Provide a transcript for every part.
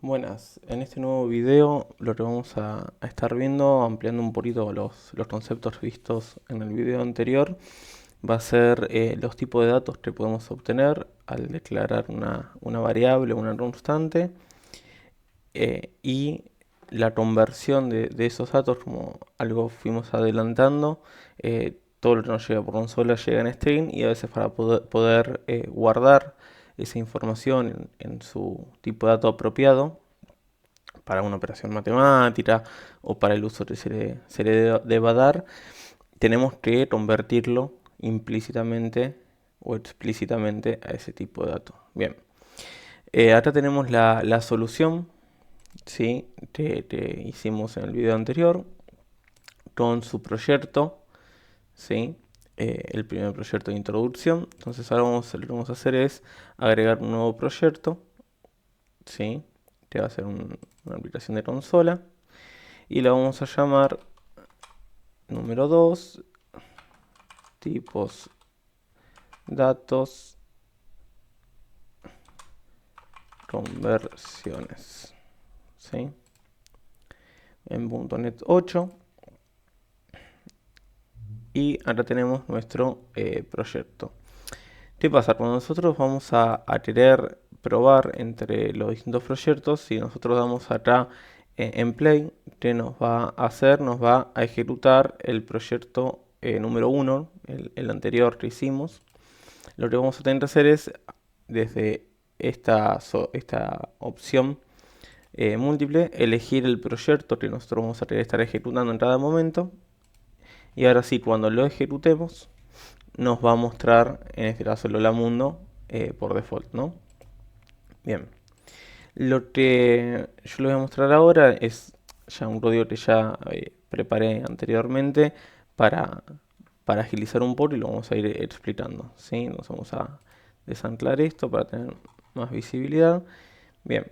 Buenas, en este nuevo video lo que vamos a estar viendo, ampliando un poquito los conceptos vistos en el video anterior, va a ser los tipos de datos que podemos obtener al declarar una variable o una constante y la conversión de esos datos, como algo fuimos adelantando. Todo lo que nos llega por consola llega en string y a veces para poder guardar esa información en su tipo de dato apropiado para una operación matemática o para el uso que se le deba dar, tenemos que convertirlo implícitamente o explícitamente a ese tipo de datos. Bien, acá tenemos la solución, ¿sí? que hicimos en el video anterior con su proyecto, ¿sí? El primer proyecto de introducción. Entonces ahora lo que vamos a hacer es agregar un nuevo proyecto, ¿sí? que va a ser una aplicación de consola y la vamos a llamar número 2 tipos datos conversiones, ¿sí? En .NET 8 y ahora tenemos nuestro proyecto. ¿Qué pasa? Cuando nosotros vamos a querer probar entre los distintos proyectos, si nosotros damos acá en play, ¿qué nos va a hacer? Nos va a ejecutar el proyecto número 1, el anterior que hicimos. Lo que vamos a tener que hacer es, desde esta opción múltiple, elegir el proyecto que nosotros vamos a querer estar ejecutando en cada momento. Y ahora sí, cuando lo ejecutemos, nos va a mostrar, en este caso, el hola mundo por default, ¿no? Bien. Lo que yo les voy a mostrar ahora es ya un código que ya preparé anteriormente para, para agilizar un poco y lo vamos a ir explicando, ¿sí? Nos vamos a desanclar esto para tener más visibilidad. Bien,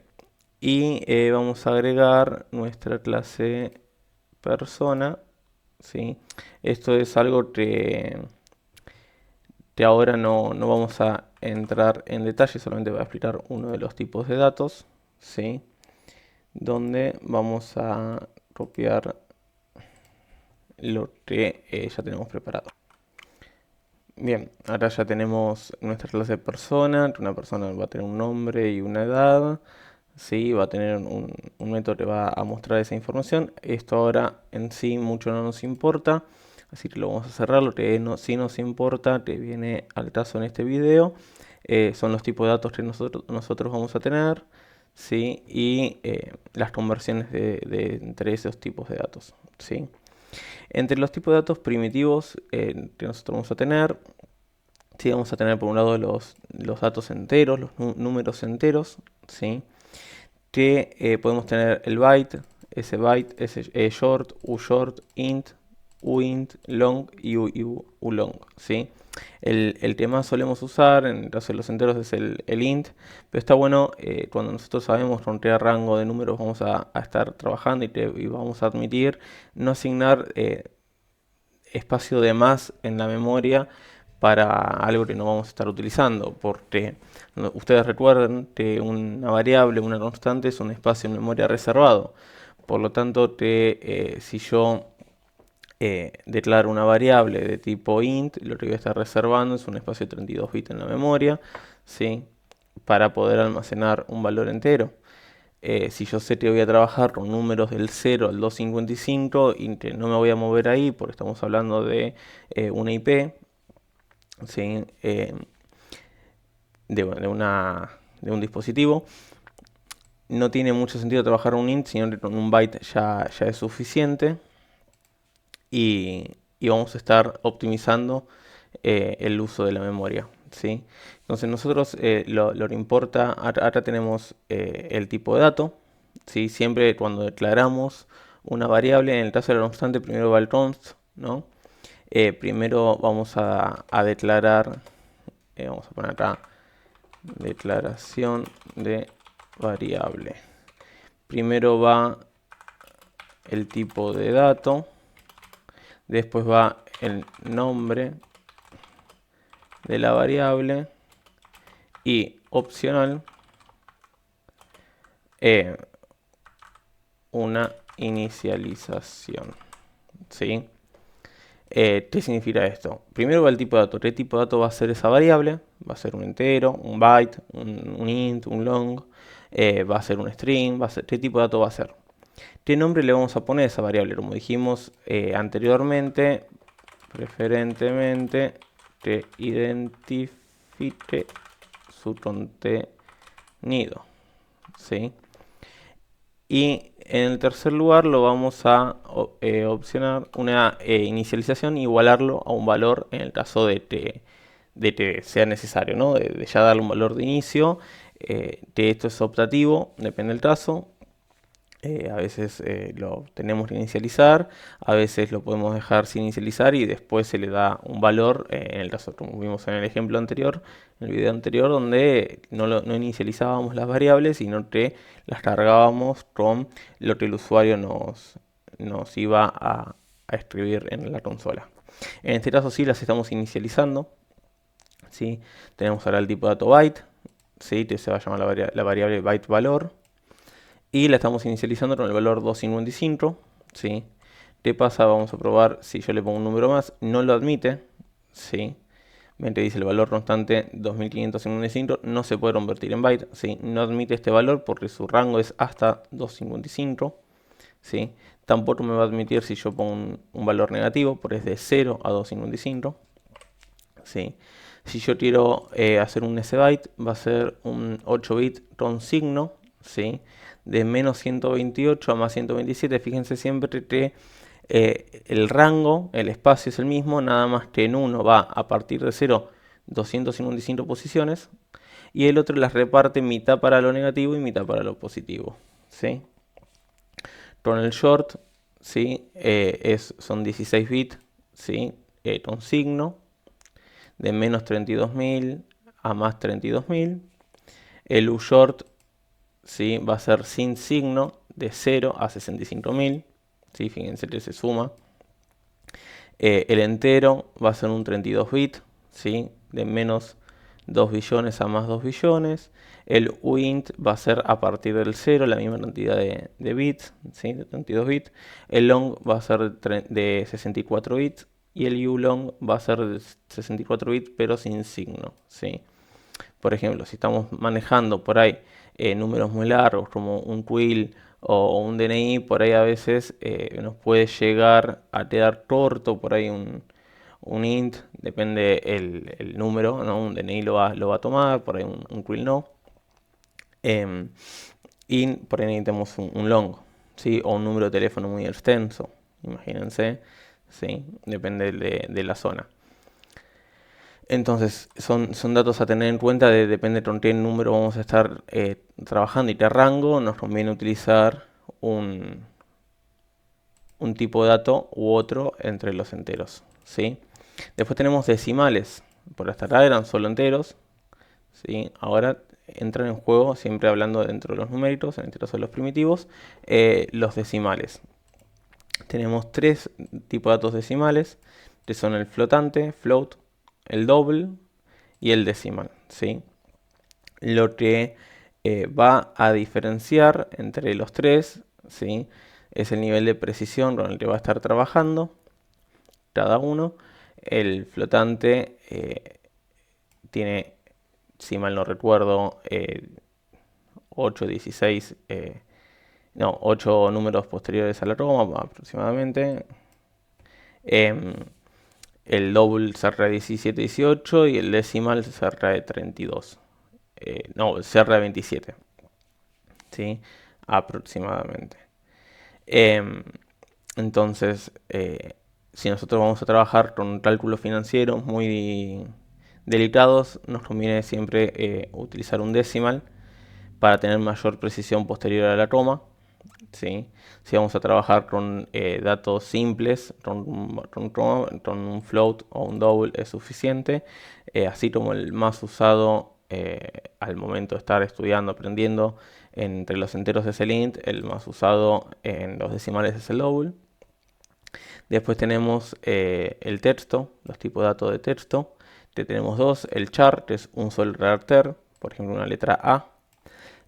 y vamos a agregar nuestra clase persona, ¿sí? Esto es algo que ahora no vamos a entrar en detalle, solamente voy a explicar uno de los tipos de datos, ¿sí? Donde vamos a copiar lo que ya tenemos preparado. Bien, ahora ya tenemos nuestra clase persona, que una persona va a tener un nombre y una edad, ¿sí? Va a tener un método que va a mostrar esa información. Esto ahora en sí mucho no nos importa, así que lo vamos a cerrar. Lo que sí nos importa, que viene al caso en este video, son los tipos de datos que nosotros vamos a tener, ¿sí? Y las conversiones entre esos tipos de datos, ¿sí? Entre los tipos de datos primitivos que nosotros vamos a tener, sí, vamos a tener por un lado los datos enteros, los números enteros, ¿sí? Que podemos tener el byte, ese short, ushort, int, uint, long y ulong, ¿sí? El que más solemos usar en el caso de los enteros es el int, pero está bueno cuando nosotros sabemos con qué rango de números vamos a estar trabajando y vamos a admitir no asignar espacio de más en la memoria para algo que no vamos a estar utilizando, porque ustedes recuerden que una variable, una constante, es un espacio en memoria reservado. Por lo tanto, si yo declaro una variable de tipo int, lo que voy a estar reservando es un espacio de 32 bits en la memoria, ¿sí? Para poder almacenar un valor entero. Si yo sé que voy a trabajar con números del 0 al 255 y que no me voy a mover ahí porque estamos hablando de una IP, ¿sí? De un dispositivo, no tiene mucho sentido trabajar un int, sino que con un byte ya es suficiente y vamos a estar optimizando el uso de la memoria, ¿sí? Entonces nosotros lo que importa, acá tenemos el tipo de dato, ¿sí? Siempre cuando declaramos una variable, en el caso de la constante, primero va el const, ¿no? Primero vamos a declarar, vamos a poner acá, declaración de variable. Primero va el tipo de dato, después va el nombre de la variable y opcional una inicialización, ¿sí? ¿Qué significa esto? Primero va el tipo de dato. ¿Qué tipo de dato va a ser esa variable? Va a ser un entero, un byte, un int, un long, va a ser un string, ¿qué tipo de dato va a ser? ¿Qué nombre le vamos a poner a esa variable? Como dijimos anteriormente, preferentemente que identifique su contenido, ¿sí? Y en el tercer lugar lo vamos a opcionar una inicialización y igualarlo a un valor en el caso de que sea necesario, ¿no? De ya darle un valor de inicio, que esto es optativo, depende del caso. A veces lo tenemos que inicializar, a veces lo podemos dejar sin inicializar y después se le da un valor, en el caso como vimos en el ejemplo anterior, en el video anterior, donde no inicializábamos las variables, sino que las cargábamos con lo que el usuario nos iba a escribir en la consola. En este caso sí las estamos inicializando, ¿sí? Tenemos ahora el tipo de dato byte, ¿sí? Que se va a llamar la variable byte valor. Y la estamos inicializando con el valor 255, ¿sí? ¿Qué pasa? Vamos a probar si yo le pongo un número más, no lo admite, ¿sí? Ven que dice el valor constante 2555, no se puede convertir en byte, ¿sí? No admite este valor porque su rango es hasta 255, ¿sí? Tampoco me va a admitir si yo pongo un valor negativo, porque es de 0 a 255, ¿sí? Si yo quiero hacer un sbyte, va a ser un 8 bit con signo, ¿sí? De menos 128 a más 127. Fíjense siempre que el rango, el espacio es el mismo, nada más que en uno va a partir de 0, 255 posiciones, y el otro las reparte mitad para lo negativo y mitad para lo positivo, ¿sí? Con el short, ¿sí? Son 16 bits, ¿sí? Con signo, de menos 32.000 a más 32.000. El ushort, ¿sí? Va a ser sin signo de 0 a 65.000, ¿sí? Fíjense que se suma. El entero va a ser un 32 bit, ¿sí? De menos 2 billones a más 2 billones. El uint va a ser a partir del 0, la misma cantidad de bits, ¿sí? De 32 bits. El long va a ser de 64 bits. Y el ulong va a ser de 64 bits, pero sin signo, ¿sí? Por ejemplo, si estamos manejando por ahí números muy largos como un quill o un DNI, por ahí a veces nos puede llegar a quedar corto por ahí un int, depende el número, ¿no? Un DNI lo va a tomar, por ahí un quill no. Y por ahí necesitamos un long, ¿sí? O un número de teléfono muy extenso, imagínense, ¿sí? Depende de la zona. Entonces, son datos a tener en cuenta, depende con qué número vamos a estar trabajando y qué rango. Nos conviene utilizar un tipo de dato u otro entre los enteros, ¿sí? Después tenemos decimales. Por hasta acá eran solo enteros, ¿sí? Ahora entran en juego, siempre hablando dentro de los numéricos, en este caso de los primitivos, los decimales. Tenemos tres tipos de datos decimales, que son el flotante, float, el double y el decimal, ¿sí? Lo que va a diferenciar entre los tres, ¿sí? Es el nivel de precisión con el que va a estar trabajando cada uno. El flotante tiene, si mal no recuerdo, 8, 16, no, 8 números posteriores a la coma aproximadamente. El double cerra de 17, 18 y el decimal cerra de 32. No, cerra de 27. ¿Sí? Aproximadamente. Entonces, si nosotros vamos a trabajar con cálculos financieros muy delicados, nos conviene siempre utilizar un decimal para tener mayor precisión posterior a la coma. ¿Sí? Si vamos a trabajar con datos simples, con un float o un double es suficiente, así como el más usado al momento de estar estudiando, aprendiendo entre los enteros es el int, el más usado en los decimales es el double. Después tenemos el texto, los tipos de datos de texto, que tenemos dos, el char, que es un solo carácter, por ejemplo una letra A.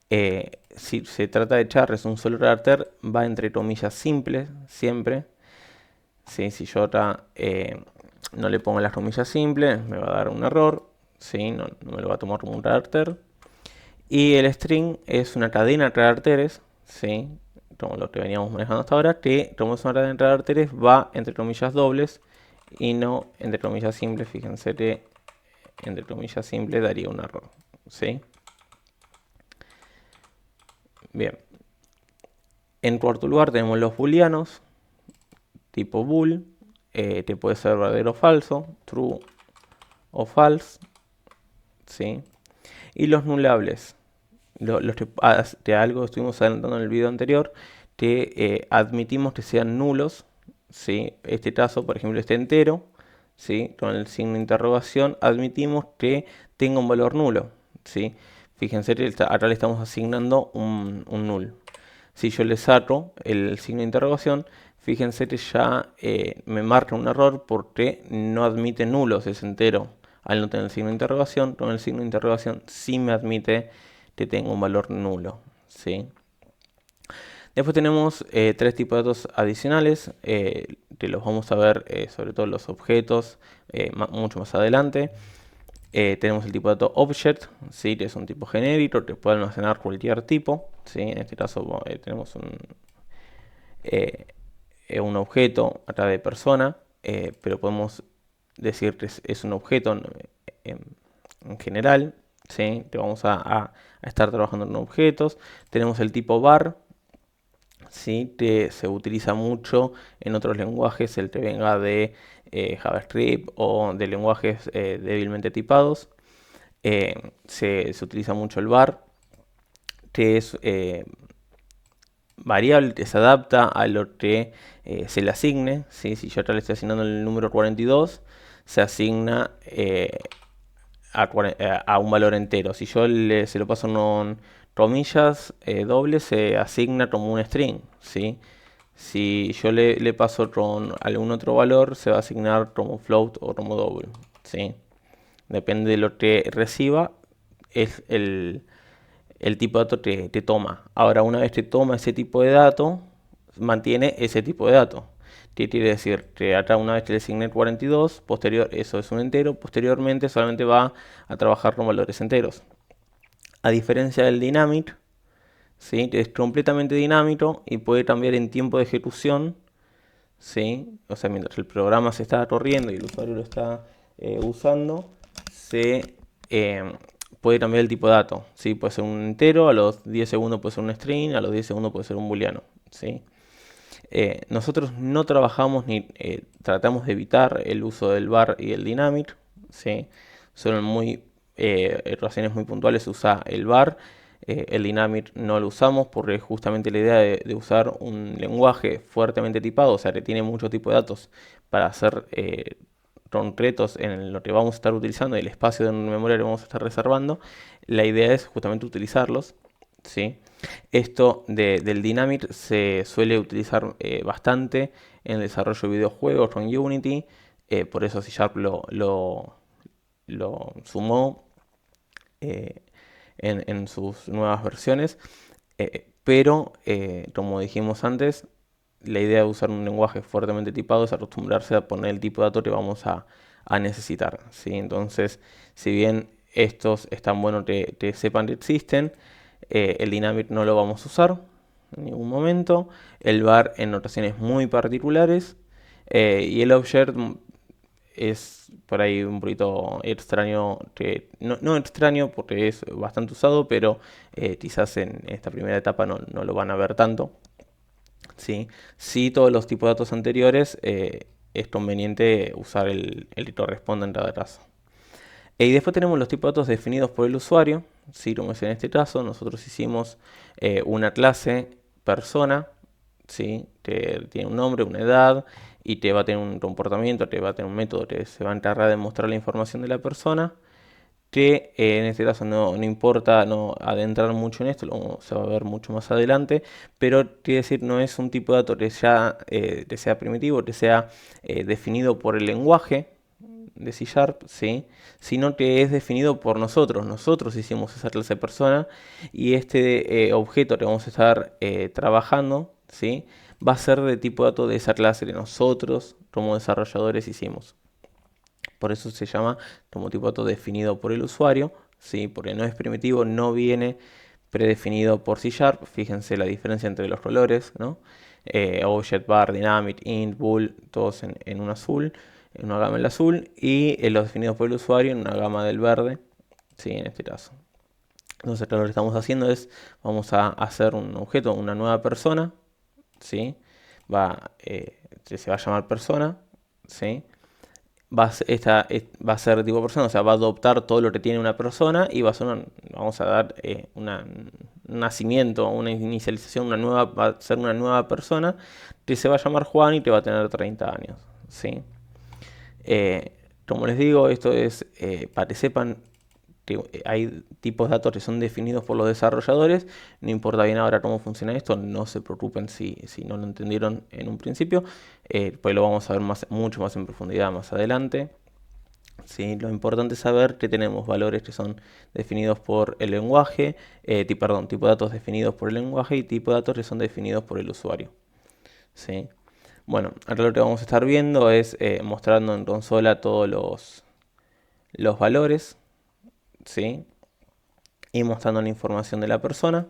Si se trata de char, es un solo carácter, va entre comillas simples, siempre. ¿Sí? Si yo ahora no le pongo las comillas simples, me va a dar un error. ¿Sí? No me lo va a tomar como un carácter. Y el string es una cadena de caracteres, ¿sí? Como lo que veníamos manejando hasta ahora, que como es una cadena de caracteres va entre comillas dobles y no entre comillas simples. Fíjense que entre comillas simples daría un error, ¿sí? Bien. En cuarto lugar tenemos los booleanos, tipo bool, que puede ser verdadero o falso, true o false, ¿sí? Y los nulables, los que algo estuvimos adelantando en el video anterior, que admitimos que sean nulos, ¿sí? Este caso, por ejemplo, este entero, ¿sí? Con el signo de interrogación, admitimos que tenga un valor nulo, ¿sí? Fíjense que acá le estamos asignando un null. Si yo le saco el signo de interrogación, fíjense que ya me marca un error porque no admite nulos ese entero. Al no tener el signo de interrogación, con el signo de interrogación sí me admite que tenga un valor nulo, ¿sí? Después tenemos tres tipos de datos adicionales, que los vamos a ver sobre todo los objetos mucho más adelante. Tenemos el tipo de dato object, ¿sí? Que es un tipo genérico que puede almacenar cualquier tipo, ¿sí? En este caso tenemos un objeto acá de persona, pero podemos decir que es un objeto en general, ¿sí? Que vamos a estar trabajando en objetos. Tenemos el tipo var, ¿sí? Que se utiliza mucho en otros lenguajes, el que venga de JavaScript o de lenguajes débilmente tipados. Se utiliza mucho el var, que es variable que se adapta a lo que se le asigne, ¿sí? Si yo acá le estoy asignando el número 42, se asigna a un valor entero. Si yo se lo paso en comillas dobles, se asigna como un string, ¿sí? Si yo le paso con algún otro valor, se va a asignar como float o como double, ¿sí? Depende de lo que reciba, es el tipo de dato que te toma. Ahora, una vez que toma ese tipo de dato, mantiene ese tipo de dato. ¿Qué quiere decir? Que acá una vez que le asigné 42, eso es un entero, posteriormente solamente va a trabajar con valores enteros. A diferencia del dynamic, ¿sí? Que es completamente dinámico y puede cambiar en tiempo de ejecución, ¿sí? O sea, mientras el programa se está corriendo y el usuario lo está usando, se puede cambiar el tipo de dato, ¿sí? Puede ser un entero, a los 10 segundos puede ser un string, a los 10 segundos puede ser un booleano, ¿sí? Nosotros no trabajamos ni tratamos de evitar el uso del var y el dynamic, ¿sí? Solo en ocasiones muy puntuales se usa el var. El dynamic no lo usamos porque justamente la idea de usar un lenguaje fuertemente tipado, o sea que tiene mucho tipo de datos para hacer concretos en lo que vamos a estar utilizando y el espacio de memoria que vamos a estar reservando, la idea es justamente utilizarlos, ¿sí? Esto del dynamic se suele utilizar bastante en el desarrollo de videojuegos con Unity, por eso C# lo sumó eh, en sus nuevas versiones, pero como dijimos antes, la idea de usar un lenguaje fuertemente tipado es acostumbrarse a poner el tipo de dato que vamos a necesitar, ¿sí? Entonces, si bien estos están buenos que sepan que existen, el dynamic no lo vamos a usar en ningún momento, el var en notaciones muy particulares, y el object es por ahí un poquito extraño, que no extraño porque es bastante usado, pero quizás en esta primera etapa no lo van a ver tanto. ¿Sí? Sí, todos los tipos de datos anteriores es conveniente usar el que corresponda en cada caso. Y después tenemos los tipos de datos definidos por el usuario, ¿sí? Como es en este caso, nosotros hicimos una clase persona, ¿sí? Que tiene un nombre, una edad, y te va a tener un comportamiento, te va a tener un método que se va a encargar de mostrar la información de la persona, que en este caso no importa no adentrar mucho en esto, se va a ver mucho más adelante, pero quiere decir no es un tipo de dato que ya que sea primitivo, que sea definido por el lenguaje, de C Sharp, ¿sí? Sino que es definido por nosotros. Nosotros hicimos esa clase de persona y este objeto que vamos a estar trabajando, ¿sí? Va a ser de tipo dato de esa clase que nosotros como desarrolladores hicimos. Por eso se llama como tipo dato definido por el usuario, ¿sí? Porque no es primitivo, no viene predefinido por C Sharp. Fíjense la diferencia entre los colores, ¿no? Object bar, dynamic, int, bool, todos en un azul, en una gama del azul, y los definidos por el usuario en una gama del verde, ¿sí? En este caso. Entonces lo que estamos haciendo es, vamos a hacer un objeto, una nueva persona, ¿sí? Se va a llamar persona, ¿sí? Va a ser tipo persona, o sea, va a adoptar todo lo que tiene una persona y vamos a dar un nacimiento, una inicialización, va a ser una nueva persona que se va a llamar Juan y que va a tener 30 años, ¿sí? Como les digo, esto es para que sepan que hay tipos de datos que son definidos por los desarrolladores. No importa bien ahora cómo funciona esto, no se preocupen si no lo entendieron en un principio, pues lo vamos a ver mucho más en profundidad más adelante. ¿Sí? Lo importante es saber que tenemos valores que son definidos por el lenguaje, tipo de datos definidos por el lenguaje y tipo de datos que son definidos por el usuario. ¿Sí? Bueno, acá lo que vamos a estar viendo es mostrando en consola todos los valores, ¿sí? Y mostrando la información de la persona.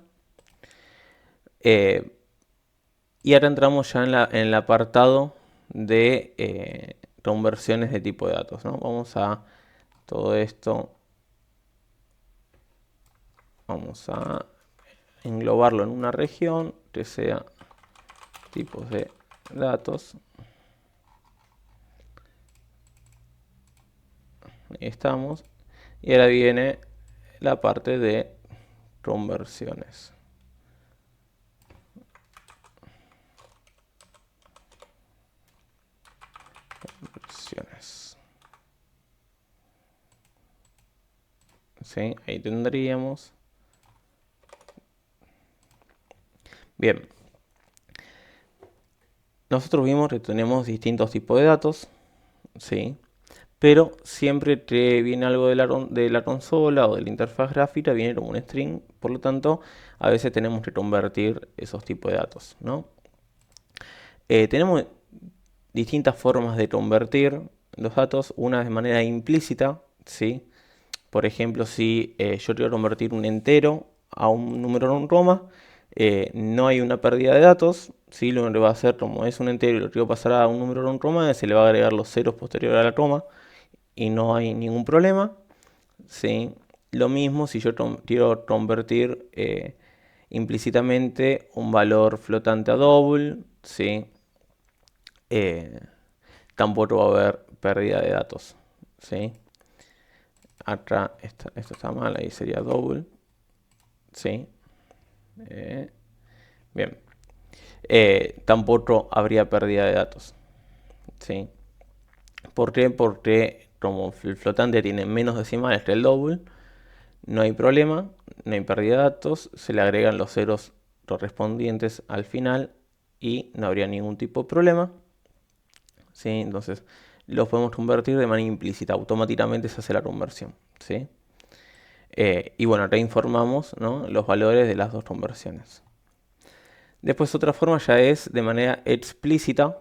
Y ahora entramos ya en el apartado de conversiones de tipo de datos, ¿no? Vamos a todo esto, vamos a englobarlo en una región que sea tipos de datos. Ahí estamos. Y ahora viene la parte de conversiones. ¿Sí? Ahí tendríamos. Bien. Nosotros vimos que tenemos distintos tipos de datos, ¿sí? Pero siempre que viene algo de la consola o de la interfaz gráfica, viene como un string. Por lo tanto, a veces tenemos que convertir esos tipos de datos, ¿no? Tenemos distintas formas de convertir los datos. Una de manera implícita, ¿sí? Por ejemplo, si yo quiero convertir un entero a un número en Roma, no hay una pérdida de datos, ¿sí? Lo que va a hacer, como es un entero y lo quiero pasar a un número en Roma, se le va a agregar los ceros posteriores a la coma y no hay ningún problema, ¿sí? Lo mismo si yo quiero convertir implícitamente un valor flotante a double, ¿sí? Tampoco va a haber pérdida de datos, ¿sí? Acá esto está mal, ahí sería double, ¿sí? Bien. Tampoco habría pérdida de datos, ¿sí? ¿Por qué? Porque como el flotante tiene menos decimales que el double, no hay problema, no hay pérdida de datos, se le agregan los ceros correspondientes al final y no habría ningún tipo de problema, ¿sí? Entonces los podemos convertir de manera implícita, automáticamente se hace la conversión, ¿sí? Y bueno, acá informamos, ¿no?, los valores de las dos conversiones. Después otra forma ya es de manera explícita,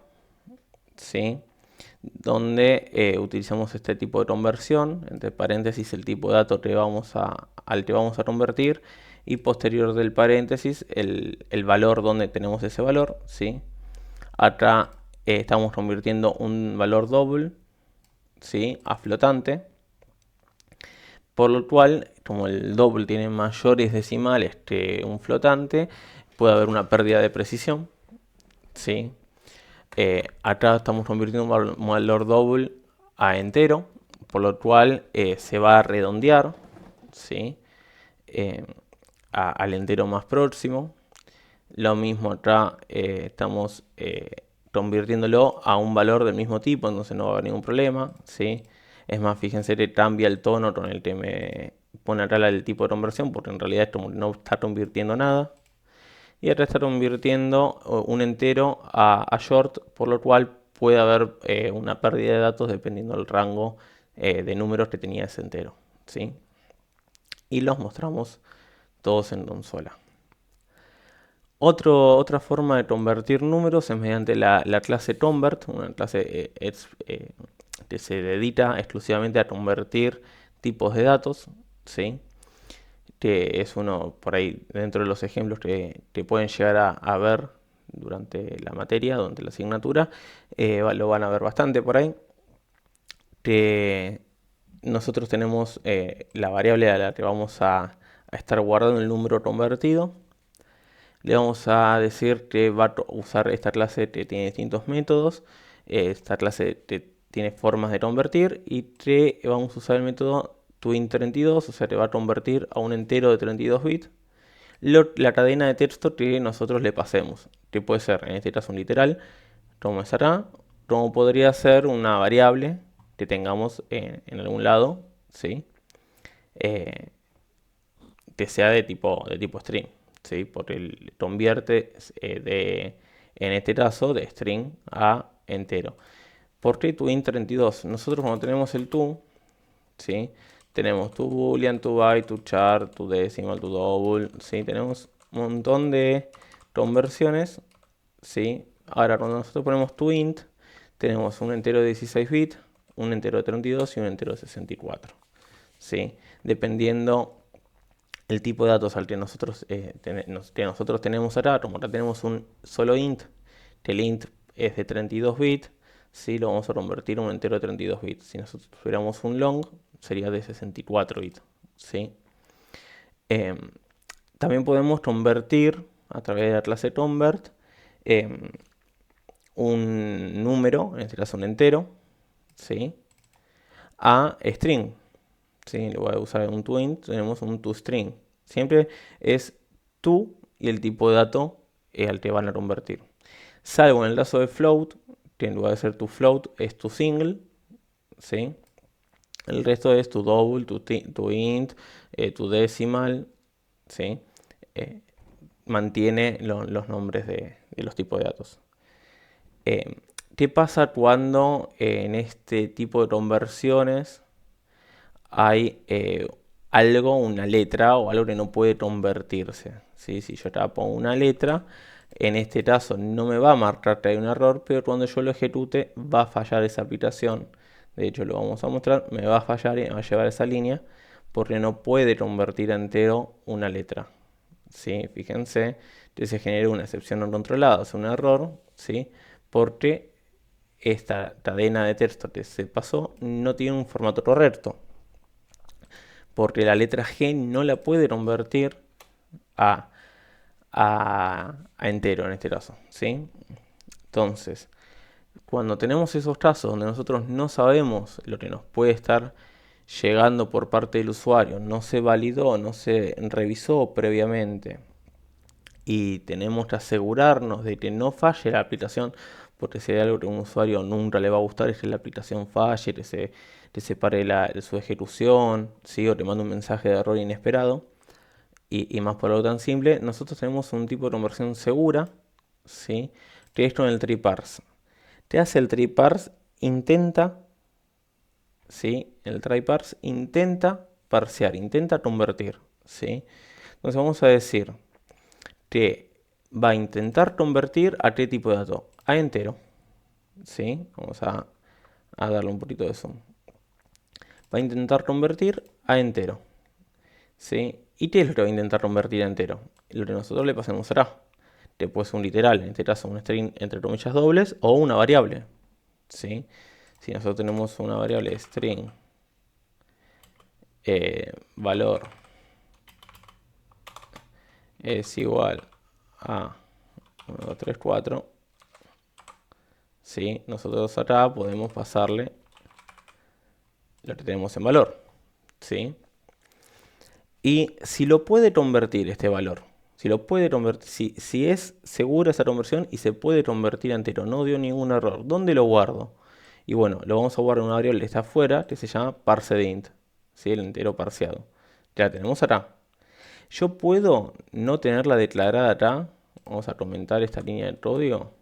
¿sí?, donde utilizamos este tipo de conversión, entre paréntesis el tipo de dato al que vamos a convertir y posterior del paréntesis el valor donde tenemos ese valor, ¿sí? Acá estamos convirtiendo un valor double, ¿sí?, a flotante, por lo cual, como el double tiene mayores decimales que un flotante, puede haber una pérdida de precisión, ¿sí? Acá estamos convirtiendo un valor double a entero, por lo cual se va a redondear, ¿sí?, al entero más próximo. Lo mismo acá estamos convirtiéndolo a un valor del mismo tipo, entonces no va a haber ningún problema, ¿sí? Es más, fíjense que cambia el tono con el que me pone acá el tipo de conversión, porque en realidad esto no está convirtiendo nada. Y acá está convirtiendo un entero a short, por lo cual puede haber una pérdida de datos dependiendo del rango de números que tenía ese entero, ¿sí? Y los mostramos todos en consola. Otra forma de convertir números es mediante la clase convert, una clase que se dedica exclusivamente a convertir tipos de datos, ¿sí? Que es uno por ahí dentro de los ejemplos que pueden llegar a ver durante la materia, durante la asignatura, lo van a ver bastante por ahí. Que nosotros tenemos la variable a la que vamos a estar guardando el número convertido. Le vamos a decir que va a usar esta clase que tiene distintos métodos. Esta clase que tiene formas de convertir y que vamos a usar el método toInt32, o sea, te va a convertir a un entero de 32 bits la cadena de texto que nosotros le pasemos, que puede ser en este caso un literal, como es acá, como podría ser una variable que tengamos en algún lado, ¿sí? Eh, que sea de tipo string, ¿sí? Porque convierte en este caso de string a entero. ¿Por qué toInt32? Nosotros cuando tenemos el to, ¿sí? Tenemos tu boolean, tu byte, tu char, tu decimal, tu double, ¿sí? Tenemos un montón de conversiones, ¿sí? Ahora cuando nosotros ponemos toInt, tenemos un entero de 16 bits, un entero de 32 y un entero de 64, ¿sí? Dependiendo el tipo de datos al que nosotros tenemos acá, como acá tenemos un solo int, que el int es de 32 bits, ¿sí? Lo vamos a convertir a un entero de 32 bits. Si nosotros tuviéramos un long, sería de 64 bits, ¿sí? Eh, También podemos convertir a través de la clase convert un número, en este caso un entero, ¿sí? A string, ¿sí? Le voy a usar un toInt, tenemos un toString. Siempre es to y el tipo de dato al que van a convertir. Salvo en el caso de float, que en lugar de ser to float es to single, ¿sí? El resto es to double, to int, to decimal, ¿sí? Mantiene los nombres de los tipos de datos. ¿Qué pasa cuando en este tipo de conversiones hay algo, una letra o algo que no puede convertirse? ¿Sí? Si yo acá pongo una letra, en este caso no me va a marcar que hay un error, pero cuando yo lo ejecute va a fallar esa aplicación. De hecho, lo vamos a mostrar, me va a fallar y me va a llevar esa línea porque no puede convertir a entero una letra. ¿Sí? Fíjense que se genera una excepción no controlada, o sea, un error, ¿sí? Porque esta cadena de texto que se pasó no tiene un formato correcto. Porque la letra G no la puede convertir a, a entero en este caso, ¿sí? Entonces, cuando tenemos esos casos donde nosotros no sabemos lo que nos puede estar llegando por parte del usuario, no se validó, no se revisó previamente y tenemos que asegurarnos de que no falle la aplicación, porque si hay algo que a un usuario nunca le va a gustar es que la aplicación falle, que se pare su ejecución, ¿sí? O te manda un mensaje de error inesperado. Y más por algo tan simple, nosotros tenemos un tipo de conversión segura, ¿sí? Que es con el tryparse. Te hace el tryparse, intenta, ¿sí? El tryparse intenta parsear, intenta convertir, ¿sí? Entonces vamos a decir que va a intentar convertir a qué tipo de dato, a entero, ¿sí? Vamos a darle un poquito de zoom. Va a intentar convertir a entero, ¿sí? ¿Y qué es lo que va a intentar convertir a entero? Lo que nosotros le pasemos será, que puede ser un literal, en este caso un string entre comillas dobles, o una variable, ¿sí? Si nosotros tenemos una variable string valor es igual a 1, 2, 3, 4, ¿sí? Nosotros acá podemos pasarle lo que tenemos en valor, ¿sí? Y si lo puede convertir este valor, si lo puede convertir, si es segura esa conversión y se puede convertir a entero, no dio ningún error, ¿dónde lo guardo? Y bueno, lo vamos a guardar en una variable que está afuera, que se llama parseInt, ¿sí? El entero parseado. Ya la tenemos acá. Yo puedo no tenerla declarada acá. Vamos a comentar esta línea de código.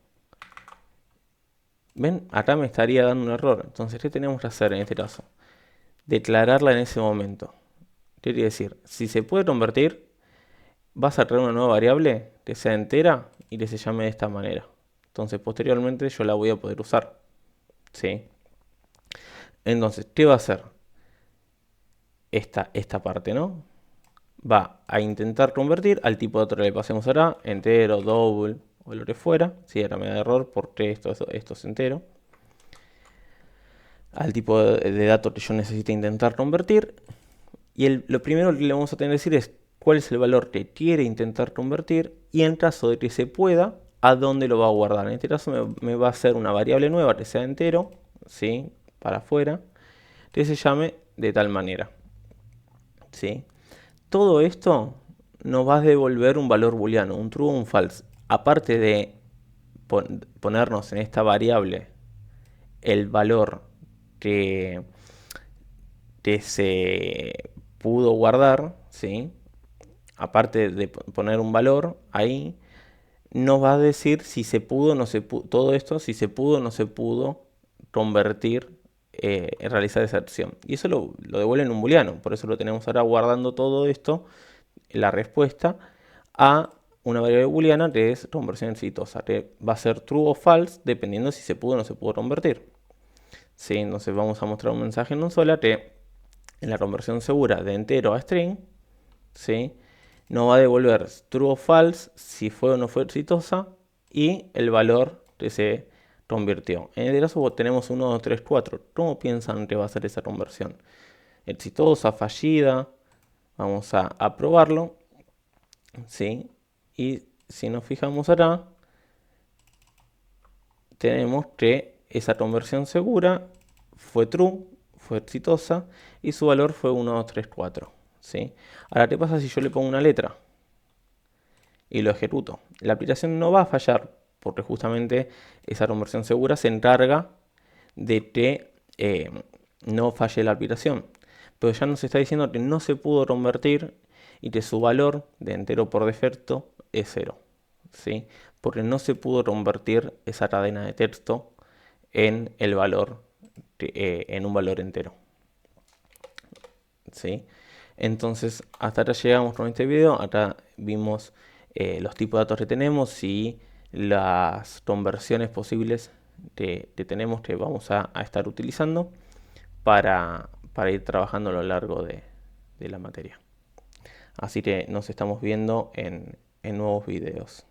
¿Ven? Acá me estaría dando un error. Entonces, ¿qué tenemos que hacer en este caso? declararla en ese momento. ¿Qué quiere decir? Si se puede convertir, vas a crear una nueva variable que sea entera y que se llame de esta manera. Entonces, posteriormente yo la voy a poder usar. ¿Sí? Entonces, ¿qué va a hacer esta parte, no? Va a intentar convertir al tipo de dato que le pasemos ahora, entero, double o lo que fuera. Si ahora me da error porque esto es entero. Al tipo de dato que yo necesite intentar convertir. Y lo primero que le vamos a tener que decir es cuál es el valor que quiere intentar convertir y en caso de que se pueda, a dónde lo va a guardar. En este caso me va a hacer una variable nueva que sea entero, ¿sí? Para afuera, que se llame de tal manera. ¿Sí? Todo esto nos va a devolver un valor booleano, un true o un false. Aparte de ponernos en esta variable el valor que, que se pudo guardar, ¿sí? Aparte de poner un valor ahí, nos va a decir si se pudo o no se pudo, todo esto, si se pudo o no se pudo convertir, realizar esa acción. Y eso lo devuelve en un booleano, por eso lo tenemos ahora guardando todo esto, la respuesta, a una variable booleana que es conversión exitosa, que va a ser true o false dependiendo si se pudo o no se pudo convertir. ¿Sí? Entonces vamos a mostrar un mensaje en un sola que en la conversión segura de entero a string, ¿sí? Nos va a devolver true o false si fue o no fue exitosa y el valor que se convirtió. En este caso tenemos 1, 2, 3, 4. ¿Cómo piensan que va a ser esa conversión? ¿Exitosa, fallida? Vamos a probarlo. ¿Sí? Y si nos fijamos acá, tenemos que esa conversión segura fue true, fue exitosa y su valor fue 1, 2, 3, 4. ¿Sí? Ahora, ¿qué pasa si yo le pongo una letra y lo ejecuto? La aplicación no va a fallar porque justamente esa conversión segura se encarga de que no falle la aplicación. Pero ya nos está diciendo que no se pudo convertir y que su valor de entero por defecto es 0. ¿Sí? Porque no se pudo convertir esa cadena de texto en el valor, en un valor entero. ¿Sí? Entonces, hasta acá llegamos con este video. Acá vimos los tipos de datos que tenemos y las conversiones posibles que tenemos que vamos a estar utilizando para ir trabajando a lo largo de la materia. Así que nos estamos viendo en nuevos videos.